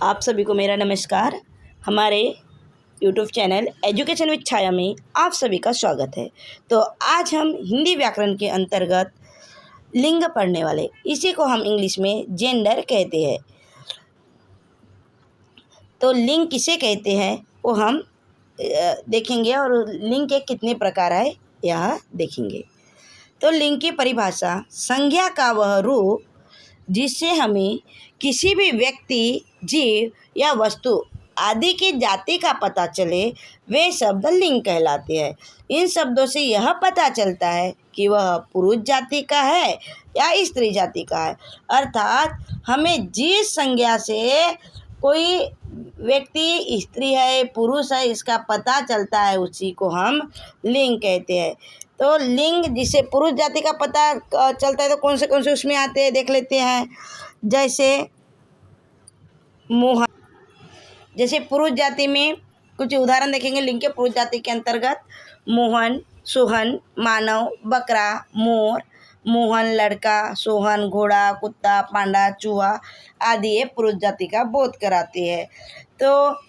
आप सभी को मेरा नमस्कार। हमारे यूट्यूब चैनल एजुकेशन विद छाया में आप सभी का स्वागत है। तो आज हम हिंदी व्याकरण के अंतर्गत लिंग पढ़ने वाले, इसी को हम इंग्लिश में जेंडर कहते हैं। तो लिंग किसे कहते हैं वो हम देखेंगे और लिंग के कितने प्रकार है यह देखेंगे। तो लिंग की परिभाषा संज्ञा का वह रूप जिससे हमें किसी भी व्यक्ति, जीव या वस्तु आदि की जाति का पता चले, वे शब्द लिंग कहलाते हैं। इन शब्दों से यह पता चलता है कि वह पुरुष जाति का है या स्त्री जाति का है। अर्थात हमें जिस संज्ञा से कोई व्यक्ति स्त्री है पुरुष है इसका पता चलता है उसी को हम लिंग कहते हैं। तो लिंग जिसे पुरुष जाति का पता चलता है तो कौन से उसमें आते हैं देख लेते हैं। जैसे मोहन, जैसे पुरुष जाति में कुछ उदाहरण देखेंगे लिंग के पुरुष जाति के अंतर्गत। मोहन, सोहन, मानव, बकरा, मोर। मोहन लड़का, सोहन घोड़ा, कुत्ता, पांडा, चूहा आदि ये पुरुष जाति का बोध कराते हैं। तो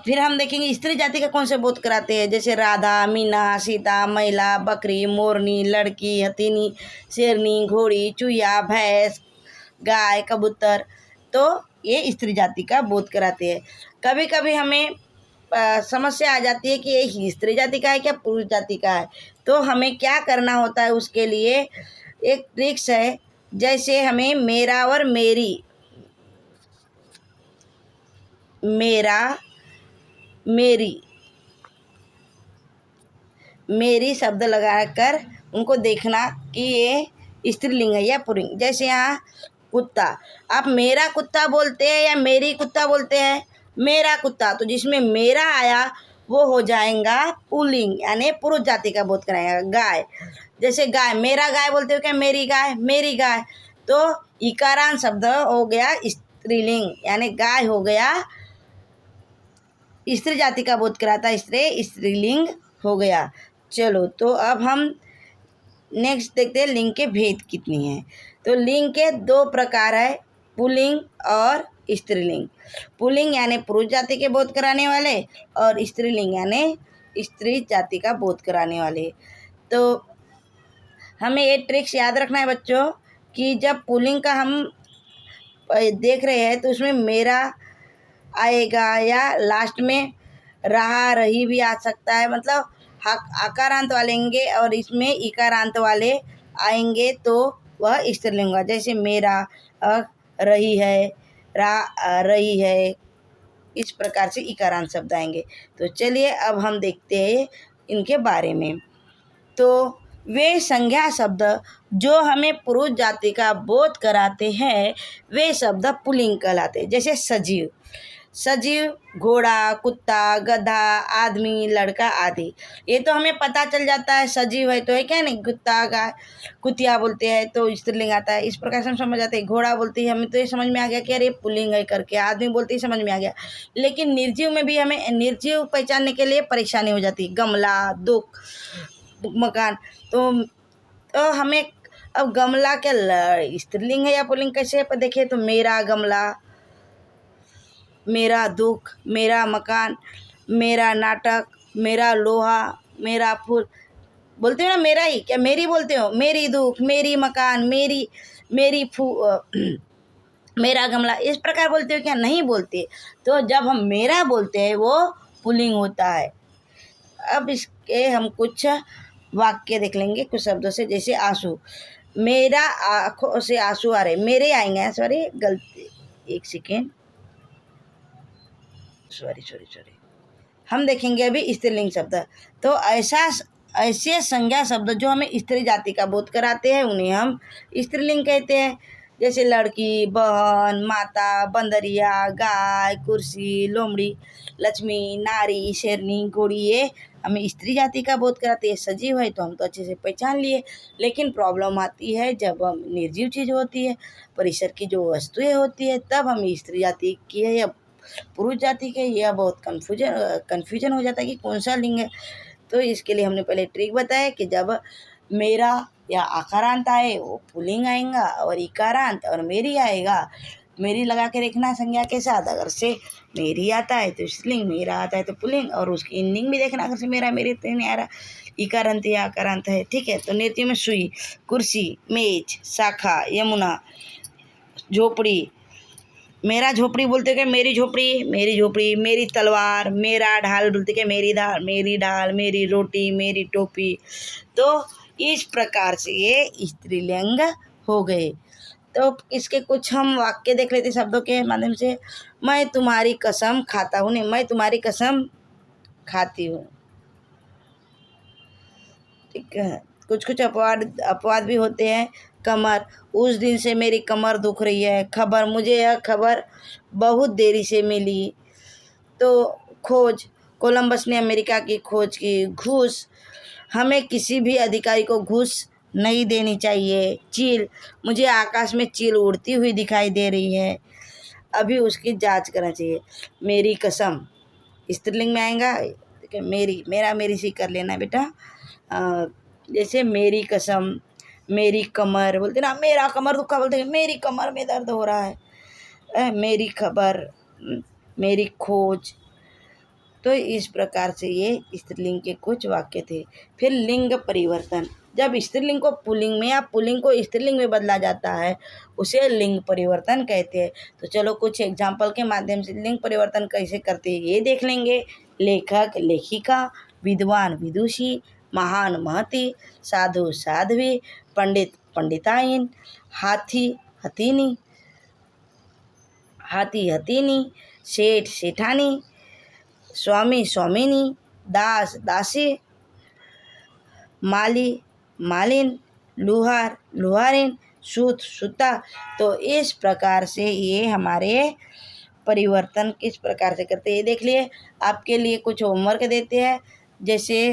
फिर हम देखेंगे स्त्री जाति का कौन से बोध कराते हैं। जैसे राधा, मीना, सीता, महिला, बकरी, मोरनी, लड़की, हथिनी, शेरनी, घोड़ी, चूहिया, भैंस, गाय, कबूतर। तो ये स्त्री जाति का बोध कराते हैं। कभी कभी हमें समस्या आ जाती है कि ये स्त्री जाति का है क्या पुरुष जाति का है। तो हमें क्या करना होता है उसके लिए एक ट्रिक्स है। जैसे हमें मेरा और मेरी, मेरा, मेरी, मेरी शब्द लगाकर उनको देखना कि ये स्त्रीलिंग है या पुल्लिंग। जैसे यहाँ कुत्ता, आप मेरा कुत्ता बोलते हैं या मेरी कुत्ता बोलते हैं। मेरा कुत्ता, तो जिसमें मेरा आया वो हो जाएगा पुल्लिंग यानी पुरुष जाति का बोध कराएगा। गाय, जैसे गाय, मेरा गाय बोलते हो क्या मेरी गाय, मेरी गाय। तो इकारांत शब्द हो गया स्त्रीलिंग यानी गाय हो गया स्त्री जाति का बोध कराता, स्त्रीलिंग हो गया। चलो तो अब हम नेक्स्ट देखते हैं लिंग के भेद कितनी हैं। तो लिंग के दो प्रकार है, पुल्लिंग और स्त्रीलिंग। पुल्लिंग यानी पुरुष जाति के बोध कराने वाले और स्त्रीलिंग यानी स्त्री जाति का बोध कराने वाले। तो हमें ये ट्रिक्स याद रखना है बच्चों कि जब पुल्लिंग का हम देख रहे हैं तो उसमें मेरा आएगा या लास्ट में रहा, रही भी आ सकता है। मतलब आकारांत वाले आएंगे और इसमें इकारांत वाले आएंगे तो वह स्त्रीलिंग होगा। जैसे मेरा, रही है, रही है, इस प्रकार से इकारांत शब्द आएंगे। तो चलिए अब हम देखते हैं इनके बारे में। तो वे संज्ञा शब्द जो हमें पुरुष जाति का बोध कराते हैं वे शब्द पुल्लिंग कहलाते हैं। जैसे सजीव, सजीव घोड़ा, कुत्ता, गधा, आदमी, लड़का आदि। ये तो हमें पता चल जाता है सजीव है तो है क्या नहीं, कुत्ता, गाय, कुतिया बोलते हैं तो स्त्रीलिंग आता है। इस प्रकार से हम समझ जाते हैं। घोड़ा बोलते हैं हमें तो ये समझ में आ गया कि अरे पुल्लिंग है करके। आदमी बोलते ही समझ में आ गया। लेकिन निर्जीव में भी हमें निर्जीव पहचानने के लिए परेशानी हो जाती है। गमला, दुख, मकान। तो हमें अब गमला क्या स्त्रीलिंग है या पुल्लिंग कैसे देखे। तो मेरा गमला, मेरा दुख, मेरा मकान, मेरा नाटक, मेरा लोहा, मेरा फूल। बोलते हो ना मेरा ही क्या मेरी बोलते हो। मेरी दुख, मेरी मकान, मेरी मेरा गमला, इस प्रकार बोलते हो क्या, नहीं बोलते। तो जब हम मेरा बोलते हैं वो पुल्लिंग होता है। अब इसके हम कुछ वाक्य देख लेंगे कुछ शब्दों से। जैसे आंसू, मेरा आँखों से आंसू आ रहे, मेरे आएंगे, सॉरी गलती, एक सेकेंड, सॉरी हम देखेंगे अभी स्त्रीलिंग शब्द। तो ऐसे संज्ञा शब्द जो हमें स्त्री जाति का बोध कराते हैं उन्हें हम स्त्रीलिंग कहते हैं। जैसे लड़की, बहन, माता, बंदरिया, गाय, कुर्सी, लोमड़ी, लक्ष्मी, नारी, शेरनी, घोड़ी, ये हमें स्त्री जाति का बोध कराते हैं। सजीव है तो हम तो अच्छे से पहचान लिए। लेकिन प्रॉब्लम आती है जब हम निर्जीव चीज़ होती है, परिसर की जो वस्तुएं होती है, तब हम स्त्री जाति की है या पुरुष जाति के, यह बहुत कन्फ्यूजन हो जाता है कि कौन सा लिंग है। तो इसके लिए हमने पहले ट्रिक बताया कि जब मेरा या आकारांत आए वो पुल्लिंग आएगा और इकारांत और मेरी आएगा मेरी लगा के देखना संज्ञा के साथ। अगर से मेरी आता है तो स्त्रीलिंग, मेरा आता है तो पुल्लिंग, और उसकी इंडिंग भी देखना। अगर से मेरा मेरे तो नहीं आ रहा, इकारांत या आकारांत है, ठीक है। तो नृत्य में सुई, कुर्सी, मेज, शाखा, यमुना, झोपड़ी, मेरा झोपड़ी बोलते कि मेरी झोपड़ी, मेरी झोपड़ी, मेरी तलवार, मेरा ढाल बोलते कि मेरी ढाल, मेरी ढाल, मेरी रोटी, मेरी टोपी। तो इस प्रकार से ये स्त्रीलिंग हो गए। तो इसके कुछ हम वाक्य देख लेते शब्दों के माध्यम से। मैं तुम्हारी कसम खाता हूँ, नहीं, मैं तुम्हारी कसम खाती हूँ, ठीक है। कुछ कुछ अपवाद भी होते हैं। कमर, उस दिन से मेरी कमर दुख रही है। खबर, मुझे यह खबर बहुत देरी से मिली। तो खोज, कोलंबस ने अमेरिका की खोज की। घूस, हमें किसी भी अधिकारी को घूस नहीं देनी चाहिए। चील, मुझे आकाश में चील उड़ती हुई दिखाई दे रही है, अभी उसकी जांच करना चाहिए। मेरी कसम स्त्रीलिंग में आएगा, ठीक है। मेरी, मेरा, मेरी सी कर लेना बेटा। जैसे मेरी कसम, मेरी कमर बोलते ना, मेरा कमर दुखा बोलते हैं, मेरी कमर में दर्द हो रहा है। मेरी खबर, मेरी खोज। तो इस प्रकार से ये स्त्रीलिंग के कुछ वाक्य थे। फिर लिंग परिवर्तन, जब स्त्रीलिंग को पुल्लिंग में या पुल्लिंग को स्त्रीलिंग में बदला जाता है उसे लिंग परिवर्तन कहते हैं। तो चलो कुछ एग्जाम्पल के माध्यम से लिंग परिवर्तन कैसे करते हैं ये देख लेंगे। लेखक, लेखिका, विद्वान, विदुषी, महान, महती, साधु, साध्वी, पंडित, पंडिताइन, हाथी, हथीनी, हाथी, हथीनी, सेठ, सेठानी, स्वामी, स्वामिनी, दास, दासी, माली, मालिन, लुहार, लुहारिन, सूत, सूता। तो इस प्रकार से ये हमारे परिवर्तन किस प्रकार से करते हैं ये देख लिए। आपके लिए कुछ होमवर्क देते हैं, जैसे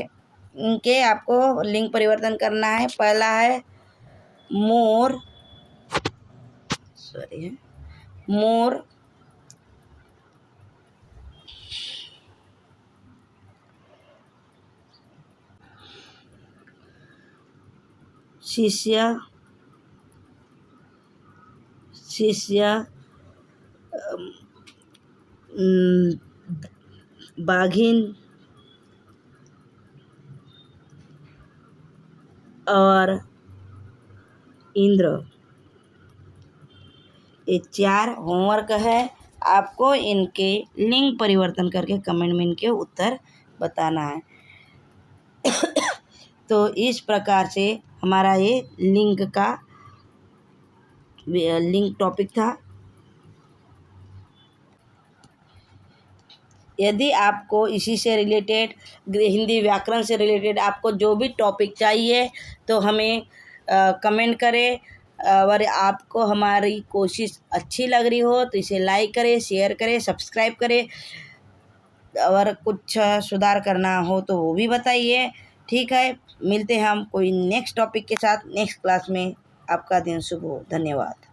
इनके आपको लिंग परिवर्तन करना है। पहला है मोर, मोर, शिष्य, शिष्य, बाघिन और इंद्र। ये 4 होमवर्क है। आपको इनके लिंग परिवर्तन करके कमेंट में इनके उत्तर बताना है। तो इस प्रकार से हमारा ये लिंग का लिंग टॉपिक था। यदि आपको इसी से रिलेटेड, हिंदी व्याकरण से रिलेटेड आपको जो भी टॉपिक चाहिए तो हमें कमेंट करें। और आपको हमारी कोशिश अच्छी लग रही हो तो इसे लाइक करें, शेयर करें, सब्सक्राइब करें। और कुछ सुधार करना हो तो वो भी बताइए, ठीक है। मिलते हैं हम कोई नेक्स्ट टॉपिक के साथ नेक्स्ट क्लास में। आपका दिन शुभ हो। धन्यवाद।